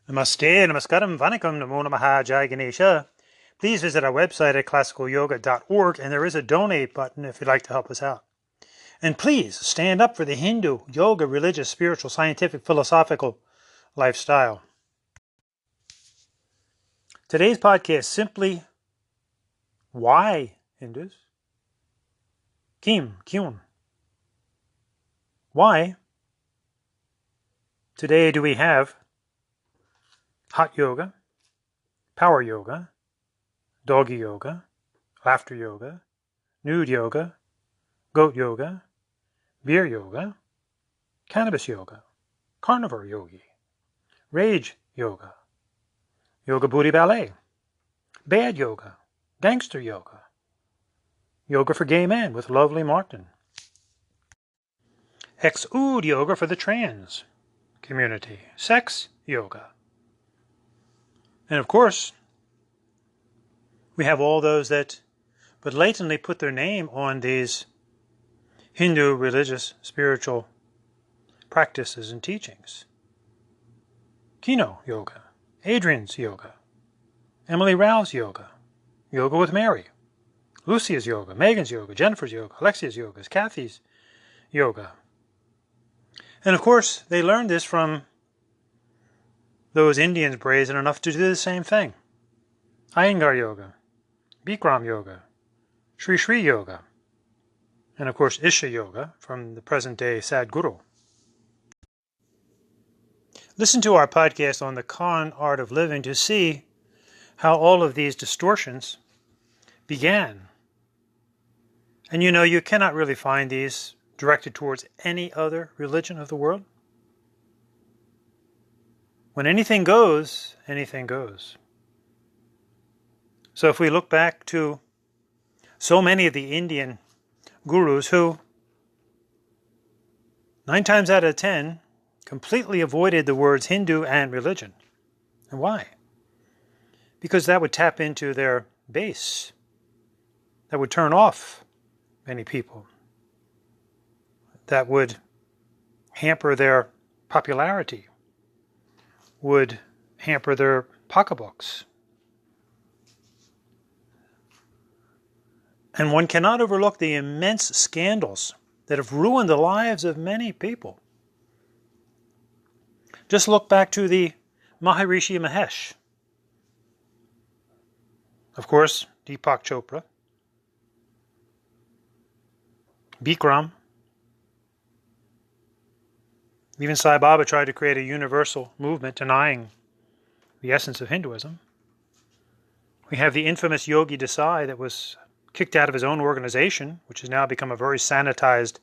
Namaste, namaskaram, vanakkam, namo namaha, jai ganesha. Please visit our website at classicalyoga.org, and there is a donate button if you'd like to help us out. And please stand up for the Hindu, yoga, religious, spiritual, scientific, philosophical lifestyle. Today's podcast simply, why Hindus? Kim, kyun. Why today do we have hot yoga, power yoga, doggy yoga, laughter yoga, nude yoga, goat yoga, beer yoga, cannabis yoga, carnivore yogi, rage yoga, yoga booty ballet, bad yoga, gangster yoga, yoga for gay men with lovely Martin, ex-ood yoga for the trans community, sex yoga. And of course, we have all those that blatantly put their name on these Hindu religious spiritual practices and teachings. Kino yoga, Adrian's yoga, Emily Rao's yoga, yoga with Mary, Lucia's yoga, Megan's yoga, Jennifer's yoga, Alexia's yoga, Kathy's yoga. And of course, they learned this from those Indians brazen enough to do the same thing. Iyengar yoga, Bikram yoga, Sri Sri yoga, and of course Isha yoga from the present day Sadhguru. Listen to our podcast on the con art of living to see how all of these distortions began. And you know, you cannot really find these directed towards any other religion of the world. When anything goes, anything goes. So if we look back to so many of the Indian gurus who, 9 times out of 10, completely avoided the words Hindu and religion. And why? Because that would tap into their base. That would turn off many people. That would hamper their popularity. Would hamper their pocketbooks. And one cannot overlook the immense scandals that have ruined the lives of many people. Just look back to the Maharishi Mahesh. Of course, Deepak Chopra, Bikram. Even Sai Baba tried to create a universal movement denying the essence of Hinduism. We have the infamous Yogi Desai that was kicked out of his own organization, which has now become a very sanitized,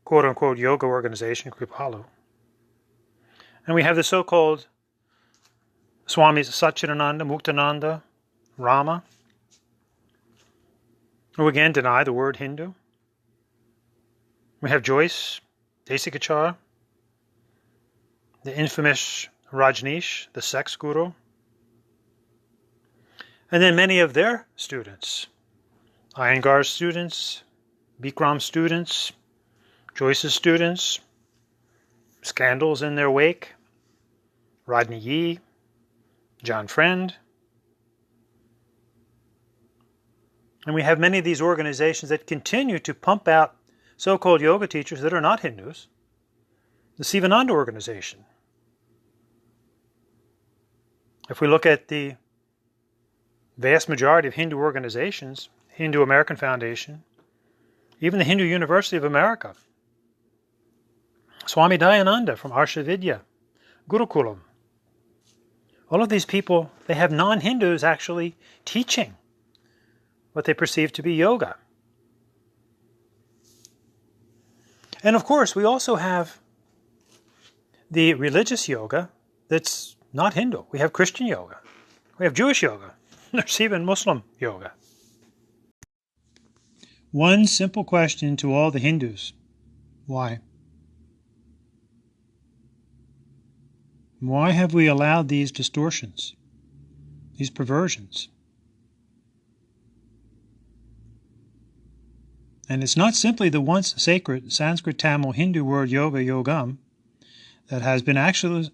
quote-unquote, yoga organization, Kripalu. And we have the so-called Swamis Satchidananda, Muktananda, Rama, who again deny the word Hindu. We have Joyce, Desikachar, the infamous Rajneesh, the sex guru, and then many of their students, Iyengar's students, Bikram's students, Joyce's students, scandals in their wake, Rodney Yee, John Friend. And we have many of these organizations that continue to pump out so-called yoga teachers that are not Hindus. The Sivananda organization. If we look at the vast majority of Hindu organizations, Hindu American Foundation, even the Hindu University of America, Swami Dayananda from Arsha Vidya, Gurukulam, all of these people, they have non-Hindus actually teaching what they perceive to be yoga. And of course, we also have the religious yoga that's not Hindu. We have Christian yoga. We have Jewish yoga. There's even Muslim yoga. One simple question to all the Hindus. Why? Why have we allowed these distortions, these perversions? And it's not simply the once sacred Sanskrit Tamil Hindu word yoga, yogam, that has been actually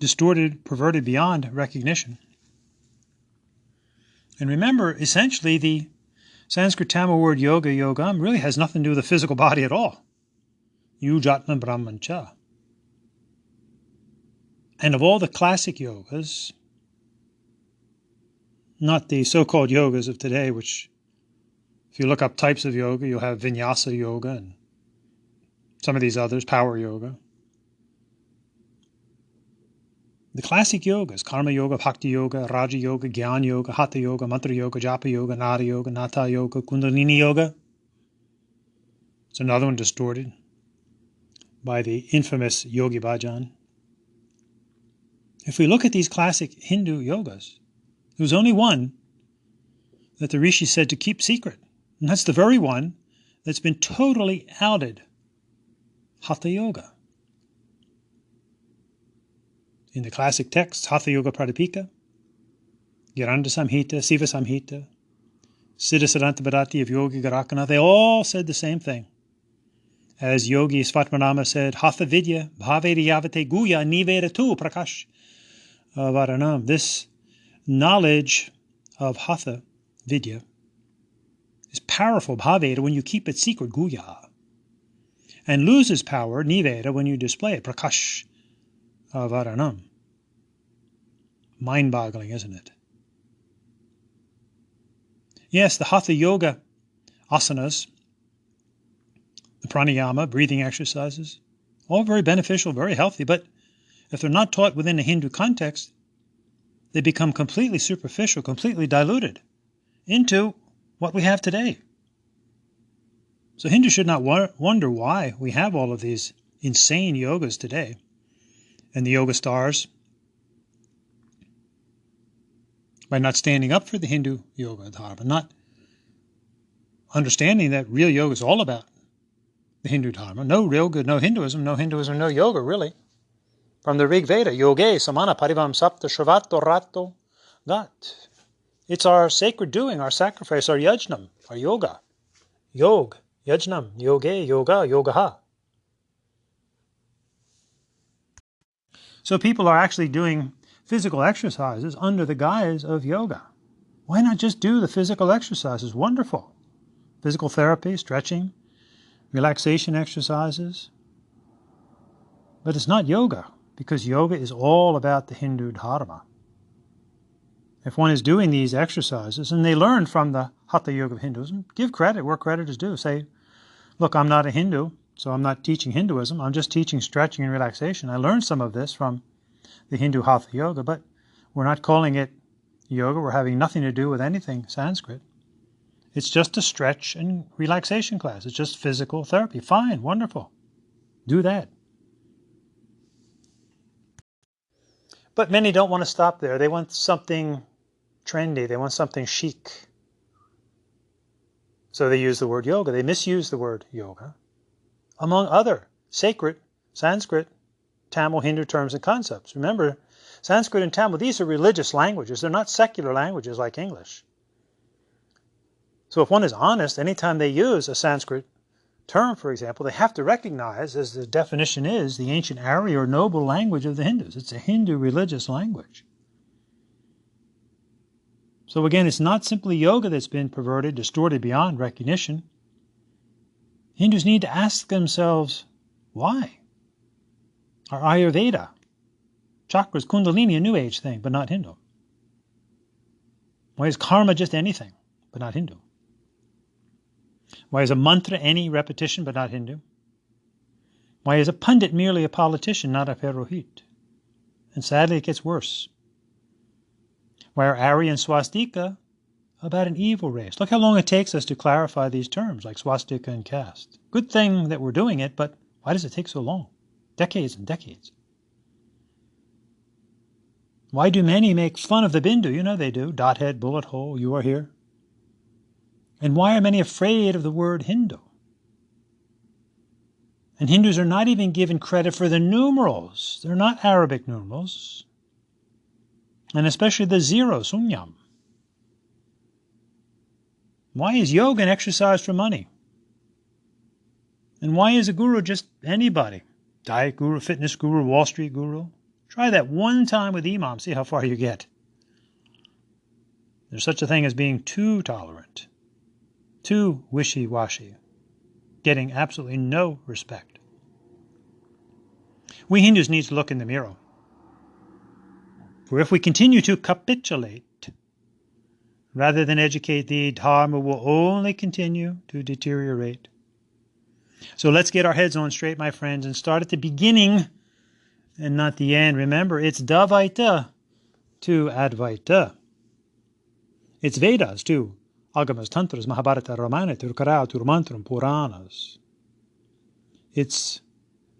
distorted, perverted beyond recognition. And remember, essentially, the Sanskrit Tamil word yoga, yogam, really has nothing to do with the physical body at all. Yujatma Brahmancha. And of all the classic yogas, not the so-called yogas of today, which, if you look up types of yoga, you'll have vinyasa yoga and some of these others, power yoga. The classic yogas, karma yoga, bhakti yoga, raja yoga, jnana yoga, hatha yoga, mantra yoga, japa yoga, nada yoga, nata yoga, kundalini yoga. It's another one distorted by the infamous Yogi Bhajan. If we look at these classic Hindu yogas, there was only one that the Rishi said to keep secret, and that's the very one that's been totally outed, Hatha Yoga. In the classic texts, Hatha Yoga Pradipika, Giranda Samhita, Siva Samhita, Siddhasiddhanta Bharati of Yogi Garakana, they all said the same thing. As Yogi Svatmanama said, Hatha Vidya, Bhaveda Yavate Guya Niveda Tu Prakash Varanam. This knowledge of Hatha Vidya is powerful, Bhaveda, when you keep it secret, Guya, and loses power, Niveda, when you display it, Prakash Varanam. Mind-boggling, isn't it? Yes, the Hatha Yoga asanas, the pranayama, breathing exercises, all very beneficial, very healthy, but if they're not taught within a Hindu context, they become completely superficial, completely diluted into what we have today. So Hindus should not wonder why we have all of these insane yogas today, and the yoga stars, by not standing up for the Hindu yoga dharma, not understanding that real yoga is all about the Hindu dharma. No real good, no Hinduism, no yoga, really. From the Rig Veda, yoge samana parivam sapta shravato rato gat. It's our sacred doing, our sacrifice, our yajnam, our yoga. Yog, yajnam, yoge, yoga, yogaha. So people are actually doing physical exercises under the guise of yoga. Why not just do the physical exercises? Wonderful. Physical therapy, stretching, relaxation exercises. But it's not yoga, because yoga is all about the Hindu dharma. If one is doing these exercises, and they learn from the Hatha Yoga of Hinduism, give credit where credit is due. Say, look, I'm not a Hindu, so I'm not teaching Hinduism. I'm just teaching stretching and relaxation. I learned some of this from the Hindu Hatha Yoga, but we're not calling it yoga. We're having nothing to do with anything Sanskrit. It's just a stretch and relaxation class. It's just physical therapy. Fine, wonderful. Do that. But many don't want to stop there. They want something trendy. They want something chic. So they use the word yoga. They misuse the word yoga, among other sacred Sanskrit, Tamil, Hindu terms and concepts. Remember, Sanskrit and Tamil, these are religious languages. They're not secular languages like English. So if one is honest, anytime they use a Sanskrit term, for example, they have to recognize, as the definition is, the ancient Arya or noble language of the Hindus. It's a Hindu religious language. So again, it's not simply yoga that's been perverted, distorted beyond recognition. Hindus need to ask themselves, why? Are Ayurveda, chakras, Kundalini a New Age thing, but not Hindu? Why is karma just anything, but not Hindu? Why is a mantra any repetition, but not Hindu? Why is a pundit merely a politician, not a Purohit? And sadly, it gets worse. Why are Arya and swastika about an evil race? Look how long it takes us to clarify these terms, like swastika and caste. Good thing that we're doing it, but why does it take so long? Decades and decades. Why do many make fun of the Bindu? You know they do. Dot head, bullet hole, you are here. And why are many afraid of the word Hindu? And Hindus are not even given credit for the numerals. They're not Arabic numerals. And especially the zero, sunyam. Why is yoga an exercise for money? And why is a guru just anybody? Diet guru, fitness guru, Wall Street guru, Try that one time with Imam. See how far you get. There's such a thing as being too tolerant, too wishy-washy, getting absolutely no respect. We Hindus need to look in the mirror. For if we continue to capitulate, rather than educate, the Dharma will only continue to deteriorate. So let's get our heads on straight, my friends, and start at the beginning and not the end. Remember, it's Dvaita to Advaita. It's Vedas to Agamas, Tantras, Mahabharata, Ramayana, Tirukara, Turmantram, Puranas. It's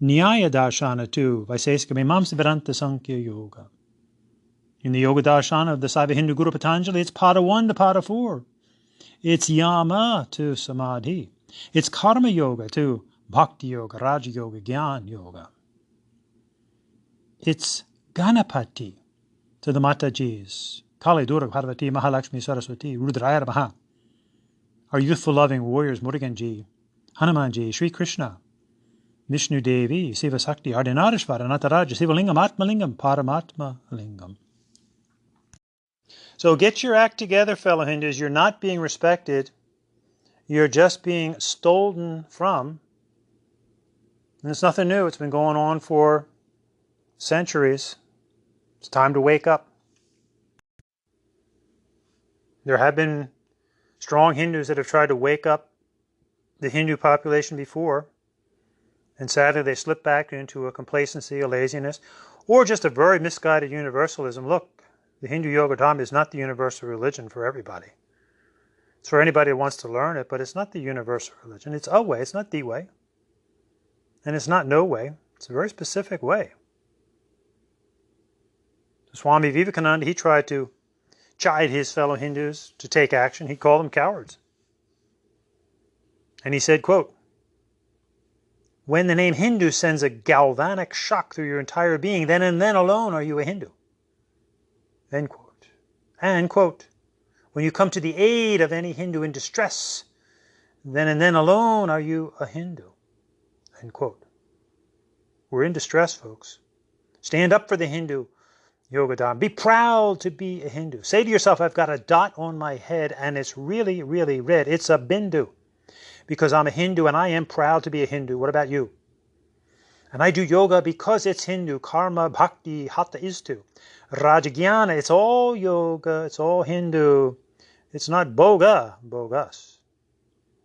Nyaya Darshana to Vaisesika Mimamsa Vedanta Sankhya Yoga. In the Yoga Darshana of the Saiva Hindu Guru Patanjali, it's Pada 1 to Pada 4. It's Yama to Samadhi. It's Karma Yoga to Bhakti Yoga, Raja Yoga, Gyan Yoga. It's Ganapati to the Matajis, Kali, Durga, Parvati, Mahalakshmi, Saraswati, Rudraya Maha. Our youthful loving warriors, Muruganji, Hanumanji, Sri Krishna, Vishnu Devi, Siva Sakti, Ardhanarishvara, Nataraja, Sivalingam, Atmalingam, Paramatma Lingam. So get your act together, fellow Hindus. You're not being respected. You're just being stolen from. And it's nothing new. It's been going on for centuries. It's time to wake up. There have been strong Hindus that have tried to wake up the Hindu population before, and sadly they slip back into a complacency, a laziness, or just a very misguided universalism. Look, the Hindu Yoga Dharma is not the universal religion for everybody. It's for anybody who wants to learn it, but it's not the universal religion. It's a way, it's not the way. And it's not no way. It's a very specific way. Swami Vivekananda, he tried to chide his fellow Hindus to take action. He called them cowards. And he said, quote, "When the name Hindu sends a galvanic shock through your entire being, then and then alone are you a Hindu." End quote. And, quote, "When you come to the aid of any Hindu in distress, then and then alone are you a Hindu." End quote. We're in distress, folks. Stand up for the Hindu Yoga Dharma. Be proud to be a Hindu. Say to yourself, I've got a dot on my head and it's really, really red. It's a bindu. Because I'm a Hindu and I am proud to be a Hindu. What about you? And I do yoga because it's Hindu. Karma, Bhakti, Hatha Istu. Rajagyana, it's all yoga, it's all Hindu. It's not boga, bogus.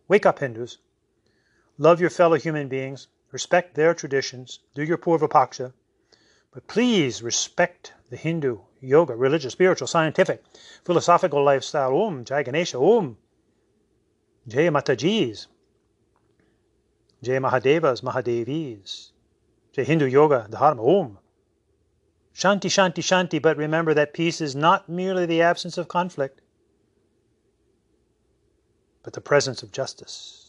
Wake up, Hindus. Love your fellow human beings. Respect their traditions. Do your Purva Paksha. But please respect the Hindu yoga, religious, spiritual, scientific, philosophical lifestyle. Om, Jai Ganesha, Om. Jai Matajis. Jai Mahadevas, Mahadevis. Jai Hindu Yoga, Dharma, Om. Shanti, Shanti, Shanti, but remember that peace is not merely the absence of conflict, but the presence of justice.